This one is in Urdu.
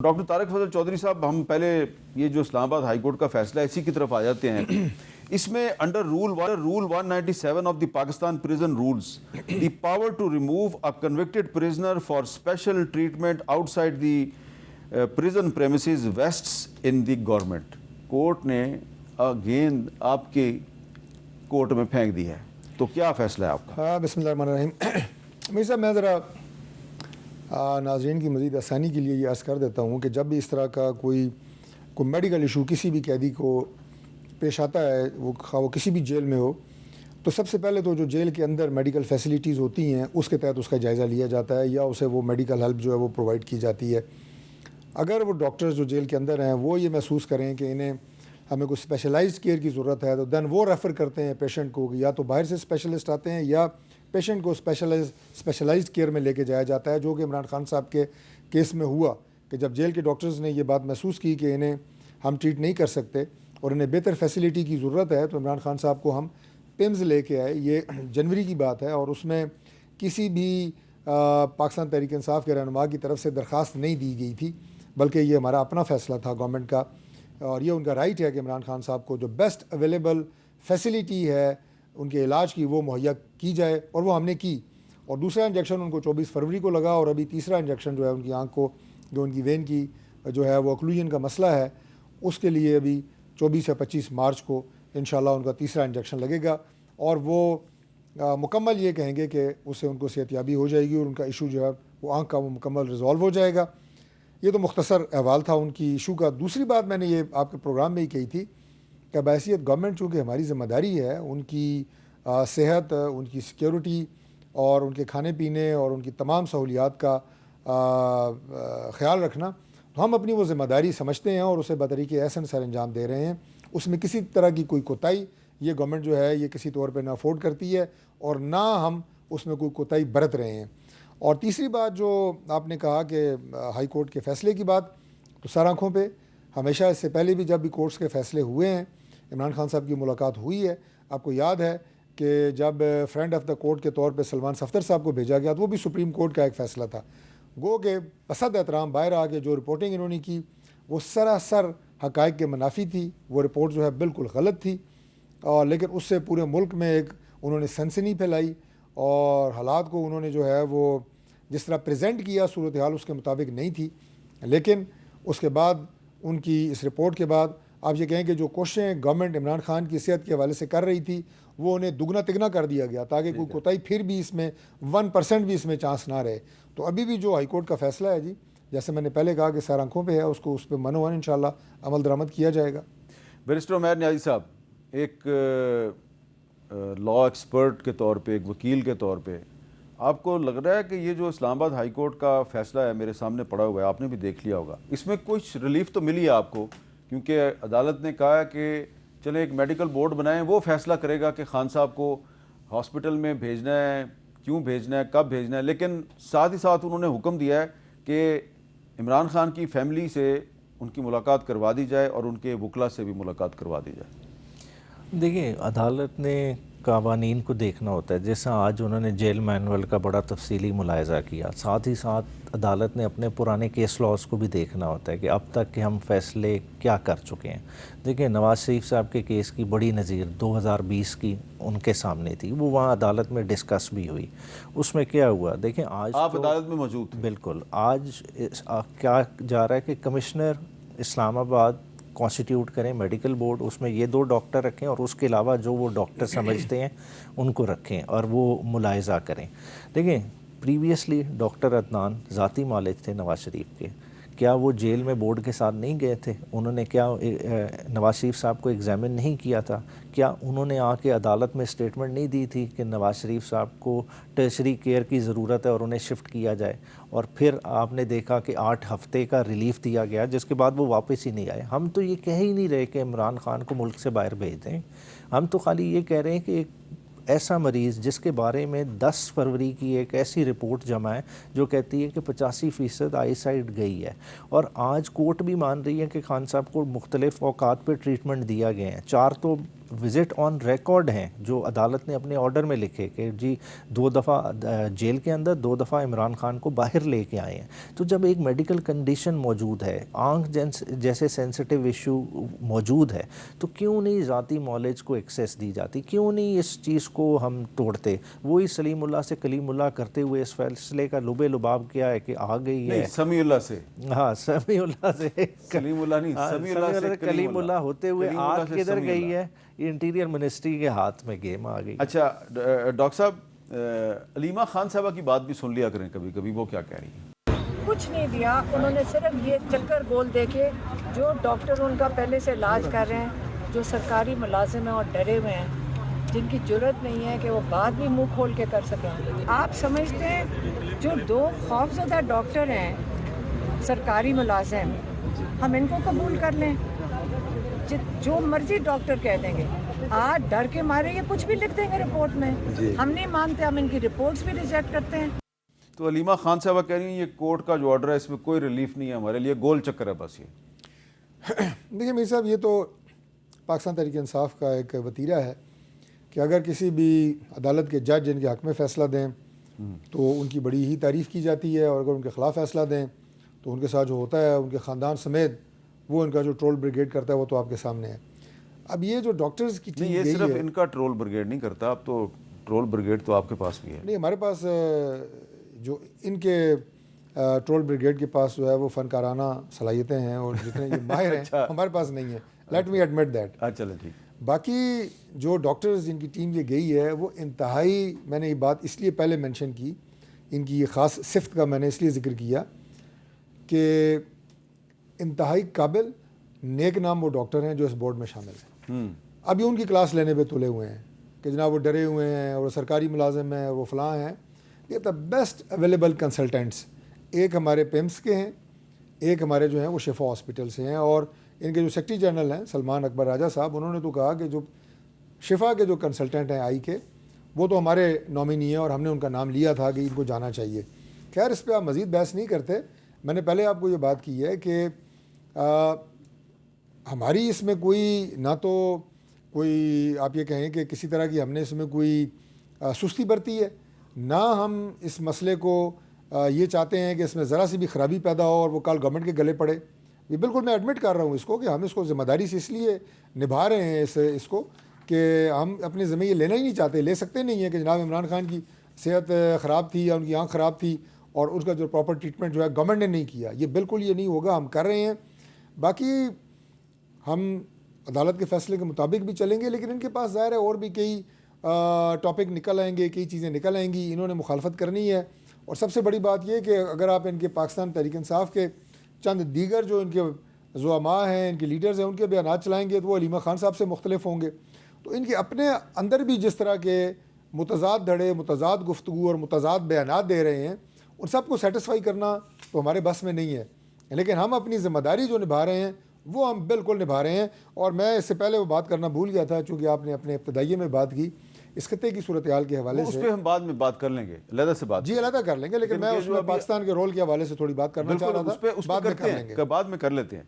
ڈاکٹر طارق فضل چودھری صاحب، ہم پہلے یہ جو اسلام آباد ہائی کورٹ کا فیصلہ ہے اسی کی طرف آ جاتے ہیں۔ اس میں under rule 197 of the Pakistan prison rules the power to remove a convicted prisoner for special treatment outside the prison premises vests in the government. Court نے گیند آپ کے کورٹ میں پھینک دی ہے، تو کیا فیصلہ ہے آپ کا؟ بسم اللہ الرحمن الرحیم۔ میر صاحب، میں ذرا ناظرین کی مزید آسانی کے لیے یہ عرض کر دیتا ہوں کہ جب بھی اس طرح کا کوئی میڈیکل ایشو کسی بھی قیدی کو پیش آتا ہے، وہ کسی بھی جیل میں ہو، تو سب سے پہلے تو جو جیل کے اندر میڈیکل فیسلٹیز ہوتی ہیں اس کے تحت اس کا جائزہ لیا جاتا ہے یا اسے وہ میڈیکل ہیلپ جو ہے وہ پرووائڈ کی جاتی ہے۔ اگر وہ ڈاکٹرز جو جیل کے اندر ہیں وہ یہ محسوس کریں کہ انہیں ہمیں کوئی اسپیشلائزڈ کیئر کی ضرورت ہے، تو دین وہ ریفر کرتے ہیں پیشنٹ کو، یا تو باہر سے اسپیشلسٹ آتے ہیں یا پیشنٹ کو اسپیشلائزڈ کیئر میں لے کے جایا جاتا ہے، جو کہ عمران خان صاحب کے کیس میں ہوا کہ جب جیل کے ڈاکٹرز نے یہ بات محسوس کی کہ انہیں ہم ٹریٹ نہیں کر سکتے اور انہیں بہتر فیسلٹی کی ضرورت ہے، تو عمران خان صاحب کو ہم پیمز لے کے آئے۔ یہ جنوری کی بات ہے اور اس میں کسی بھی پاکستان تحریک انصاف کے رہنما کی طرف سے درخواست نہیں دی گئی تھی، بلکہ یہ ہمارا اپنا فیصلہ تھا گورنمنٹ کا، اور یہ ان کا رائٹ ہے کہ عمران خان صاحب کو جو بیسٹ اویلیبل فیسلٹی ہے ان کے علاج کی وہ مہیا کی جائے، اور وہ ہم نے کی۔ اور دوسرا انجیکشن ان کو 24 فروری کو لگا، اور ابھی تیسرا انجیکشن جو ہے ان کی آنکھ کو، جو ان کی وین کی جو ہے وہ اوکلوژن کا مسئلہ ہے، اس کے لیے ابھی 24 یا 25 مارچ کو انشاءاللہ ان کا تیسرا انجیکشن لگے گا، اور وہ مکمل یہ کہیں گے کہ اس سے ان کو صحت یابی ہو جائے گی اور ان کا ایشو جو ہے وہ آنکھ کا وہ مکمل ریزالو ہو جائے گا۔ یہ تو مختصر احوال تھا ان کی ایشو کا۔ دوسری بات میں نے یہ آپ کے پروگرام میں ہی کہی تھی کہ بحیثیت گورنمنٹ چونکہ ہماری ذمہ داری ہے ان کی صحت، ان کی سیکیورٹی اور ان کے کھانے پینے اور ان کی تمام سہولیات کا خیال رکھنا، تو ہم اپنی وہ ذمہ داری سمجھتے ہیں اور اسے بطریق احسن سر انجام دے رہے ہیں۔ اس میں کسی طرح کی کوئی کوتاہی یہ گورنمنٹ جو ہے یہ کسی طور پہ نہ افورڈ کرتی ہے اور نہ ہم اس میں کوئی کوتاہی برت رہے ہیں۔ اور تیسری بات جو آپ نے کہا کہ ہائی کورٹ کے فیصلے کی بات، تو سر آنکھوں پہ ہمیشہ اس سے پہلے بھی جب بھی کورٹس کے فیصلے ہوئے ہیں، عمران خان صاحب کی ملاقات ہوئی ہے۔ آپ کو یاد ہے کہ جب فرینڈ آف دا کورٹ کے طور پہ سلمان صفدر صاحب کو بھیجا گیا تو وہ بھی سپریم کورٹ کا ایک فیصلہ تھا۔ گو کہ بصد احترام باہر آ کے جو رپورٹنگ انہوں نے کی وہ سراسر حقائق کے منافی تھی، وہ رپورٹ جو ہے بالکل غلط تھی، اور لیکن اس سے پورے ملک میں ایک انہوں نے سنسنی پھیلائی اور حالات کو انہوں نے جو ہے وہ جس طرح پریزنٹ کیا صورتحال اس کے مطابق نہیں تھی۔ لیکن اس کے بعد ان کی اس رپورٹ کے بعد آپ یہ کہیں کہ جو کوششیں گورنمنٹ عمران خان کی صحت کے حوالے سے کر رہی تھی وہ انہیں دگنا تگنا کر دیا گیا تاکہ کوئی کوتاہی پھر بھی اس میں 1% بھی اس میں چانس نہ رہے۔ تو ابھی بھی جو ہائی کورٹ کا فیصلہ ہے، جی جیسے میں نے پہلے کہا کہ سر آنکھوں پہ ہے، اس کو اس پہ منوان انشاءاللہ عمل درآمد کیا جائے گا۔ بیرسٹر عمیر نیازی صاحب، ایک لا ایکسپرٹ کے طور پہ، ایک وکیل کے طور پہ، آپ کو لگ رہا ہے کہ یہ جو اسلام آباد ہائی کورٹ کا فیصلہ ہے میرے سامنے پڑا ہوا ہے، آپ نے بھی دیکھ لیا ہوگا، اس میں کچھ ریلیف تو ملی ہے آپ کو؟ کیونکہ عدالت نے کہا ہے کہ چلیں ایک میڈیکل بورڈ بنائیں، وہ فیصلہ کرے گا کہ خان صاحب کو ہاسپٹل میں بھیجنا ہے، کیوں بھیجنا ہے، کب بھیجنا ہے، لیکن ساتھ ہی ساتھ انہوں نے حکم دیا ہے کہ عمران خان کی فیملی سے ان کی ملاقات کروا دی جائے اور ان کے وکلا سے بھی ملاقات کروا دی جائے۔ دیکھیں، عدالت نے قوانین کو دیکھنا ہوتا ہے، جیسا آج انہوں نے جیل مینول کا بڑا تفصیلی ملاحظہ کیا، ساتھ ہی ساتھ عدالت نے اپنے پرانے کیس لاز کو بھی دیکھنا ہوتا ہے کہ اب تک کے ہم فیصلے کیا کر چکے ہیں۔ دیکھیں، نواز شریف صاحب کے کیس کی بڑی نظیر 2020 کی ان کے سامنے تھی، وہ وہاں عدالت میں ڈسکس بھی ہوئی۔ اس میں کیا ہوا، دیکھیں آج آپ عدالت میں موجود تھے۔ بالکل، آج کیا جا رہا ہے کہ کمشنر اسلام آباد کانسٹیٹیوٹ کریں میڈیکل بورڈ، اس میں یہ 2 ڈاکٹر رکھیں اور اس کے علاوہ جو وہ ڈاکٹر سمجھتے ہیں ان کو رکھیں اور وہ ملاحظہ کریں۔ دیکھیں، پریویسلی ڈاکٹر عدنان ذاتی مالک تھے نواز شریف کے، کیا وہ جیل میں بورڈ کے ساتھ نہیں گئے تھے؟ انہوں نے کیا نواز شریف صاحب کو ایگزامن نہیں کیا تھا؟ کیا انہوں نے آ کے عدالت میں اسٹیٹمنٹ نہیں دی تھی کہ نواز شریف صاحب کو ٹرشری کیئر کی ضرورت ہے اور انہیں شفٹ کیا جائے؟ اور پھر آپ نے دیکھا کہ 8 ہفتے کا ریلیف دیا گیا، جس کے بعد وہ واپس ہی نہیں آئے۔ ہم تو یہ کہہ ہی نہیں رہے کہ عمران خان کو ملک سے باہر بھیج دیں، ہم تو خالی یہ کہہ رہے ہیں کہ ایک ایسا مریض جس کے بارے میں 10 فروری کی ایک ایسی رپورٹ جمع ہے جو کہتی ہے کہ 85% آئی سائٹ گئی ہے، اور آج کورٹ بھی مان رہی ہے کہ خان صاحب کو مختلف اوقات پہ ٹریٹمنٹ دیا گئے ہیں، 4 تو وزٹ آن ریکارڈ ہیں جو عدالت نے اپنے آرڈر میں لکھے کہ جی 2 دفعہ جیل کے اندر 2 دفعہ عمران خان کو باہر لے کے آئے ہیں. تو جب ایک میڈیکل کنڈیشن موجود ہے, آنکھ جیسے سینسٹیو ایشو موجود ہے, تو کیوں نہیں ذاتی نالج کو ایکسیس دی جاتی, کیوں نہیں اس چیز کو ہم توڑتے. وہی سلیم اللہ سے کلیم اللہ کرتے ہوئے اس فیصلے کا لبے لباب کیا ہے کہ آ گئی ہے سمیع اللہ سے, ہاں سمیع اللہ سے سلیم اللہ نہیں, سمیع اللہ سے کلیم اللہ ہوتے ہوئے آگ کدھر گئی ہے, انٹیریئر منسٹری کے ہاتھ میں گیم آ گئی. اچھا ڈاکٹر صاحب, علیمہ خان صاحبہ کی بات بھی سن لیا کریں کبھی کبھی, وہ کیا کہہ رہی ہیں؟ کچھ نہیں دیا انہوں نے, صرف یہ چکر گول دے کے جو ڈاکٹر ان کا پہلے سے علاج کر رہے ہیں, جو سرکاری ملازم ہیں اور ڈرے ہوئے ہیں, جن کی جرت نہیں ہے کہ وہ بات بھی منہ کھول کے کر سکیں. آپ سمجھتے ہیں جو 2 خوفزدہ ڈاکٹر ہیں سرکاری ملازم, ہم ان کو قبول کر لیں؟ جو مرضی ڈاکٹر کہہ دیں گے, آج ڈر کے مارے یہ کچھ بھی لکھ دیں گے رپورٹ میں, ہم نہیں مانتے, ہم ان کی رپورٹس بھی ریجیکٹ کرتے ہیں. تو علیمہ خان صاحبہ کہہ رہی ہیں یہ کورٹ کا جو آرڈر ہے اس میں کوئی ریلیف نہیں ہے ہمارے لیے, گول چکر ہے بس. یہ دیکھیں میر صاحب, یہ تو پاکستان تحریک انصاف کا ایک وتیرہ ہے کہ اگر کسی بھی عدالت کے جج ان کے حق میں فیصلہ دیں تو ان کی بڑی ہی تعریف کی جاتی ہے, اور اگر ان کے خلاف فیصلہ دیں تو ان کے ساتھ جو ہوتا ہے ان کے خاندان سمیت وہ ان کا جو ٹرول بریگیڈ کرتا ہے وہ تو آپ کے سامنے ہے. اب یہ جو ڈاکٹرز کی ٹیم, یہ صرف ان کا ٹرول بریگیڈ نہیں کرتا, اب تو ٹرول بریگیڈ تو آپ کے پاس بھی ہے. نہیں, ہمارے پاس جو ان کے ٹرول بریگیڈ کے پاس جو ہے وہ فنکارانہ صلاحیتیں ہیں اور جتنے یہ ماہر ہیں ہمارے پاس نہیں ہے, لیٹ می ایڈمٹ دیٹ. چلیں ٹھیک. باقی جو ڈاکٹرز جن کی ٹیم یہ گئی ہے وہ انتہائی, میں نے یہ بات اس لیے پہلے مینشن کی, ان کی یہ خاص صفت کا میں نے اس لیے ذکر کیا کہ انتہائی قابل نیک نام وہ ڈاکٹر ہیں جو اس بورڈ میں شامل ہیں. ابھی ان کی کلاس لینے پہ تلے ہوئے ہیں کہ جناب وہ ڈرے ہوئے ہیں اور وہ سرکاری ملازم ہیں اور وہ فلاں ہیں. یہ دا بیسٹ اویلیبل کنسلٹنٹس ایک ہمارے پیمس کے ہیں, ایک ہمارے جو ہیں وہ شفا ہاسپٹل سے ہیں, اور ان کے جو سیکرٹری جنرل ہیں سلمان اکبر راجہ صاحب, انہوں نے تو کہا کہ جو شفا کے جو کنسلٹنٹ ہیں آئی کے, وہ تو ہمارے نامینی ہیں اور ہم نے ان کا نام لیا تھا کہ ان کو جانا چاہیے. خیر اس پہ آپ مزید بحث نہیں کرتے. میں نے پہلے آپ کو یہ بات کی ہے کہ ہماری اس میں کوئی نہ تو کوئی آپ یہ کہیں کہ کسی طرح کی ہم نے اس میں کوئی سستی برتی ہے, نہ ہم اس مسئلے کو یہ چاہتے ہیں کہ اس میں ذرا سی بھی خرابی پیدا ہو اور وہ کل گورنمنٹ کے گلے پڑے. یہ بالکل میں ایڈمٹ کر رہا ہوں اس کو کہ ہم اس کو ذمہ داری سے اس لیے نبھا رہے ہیں اس کو کہ ہم اپنے ذمہ یہ لینا ہی نہیں چاہتے, لے سکتے نہیں ہیں کہ جناب عمران خان کی صحت خراب تھی یا ان کی آنکھ خراب تھی اور اس کا جو پراپر ٹریٹمنٹ جو ہے گورنمنٹ نے نہیں کیا. یہ بالکل یہ نہیں ہوگا, ہم کر رہے ہیں. باقی ہم عدالت کے فیصلے کے مطابق بھی چلیں گے, لیکن ان کے پاس ظاہر ہے اور بھی کئی ٹاپک نکل آئیں گے, کئی چیزیں نکل آئیں گی, انہوں نے مخالفت کرنی ہے. اور سب سے بڑی بات یہ کہ اگر آپ ان کے پاکستان تحریک انصاف کے چند دیگر جو ان کے زعماء ہیں, ان کے لیڈرز ہیں, ان کے بیانات چلائیں گے تو وہ علیمہ خان صاحب سے مختلف ہوں گے. تو ان کے اپنے اندر بھی جس طرح کے متضاد دھڑے, متضاد گفتگو اور متضاد بیانات دے رہے ہیں, ان سب کو سیٹسفائی کرنا تو ہمارے بس میں نہیں ہے. لیکن ہم اپنی ذمہ داری جو نبھا رہے ہیں وہ ہم بالکل نبھا رہے ہیں. اور میں اس سے پہلے وہ بات کرنا بھول گیا تھا, چونکہ آپ نے اپنے ابتدائیے میں بات کی اس خطے کی صورتحال کے حوالے سے. اس پہ ہم بعد میں بات کر لیں گے, علیحدہ سے بات. جی علیحدہ کر لیں گے, لیکن میں اس میں پاکستان کے رول کے حوالے سے تھوڑی بات کرنا چاہ رہا تھا, اس پہ بعد میں کر لیتے ہیں.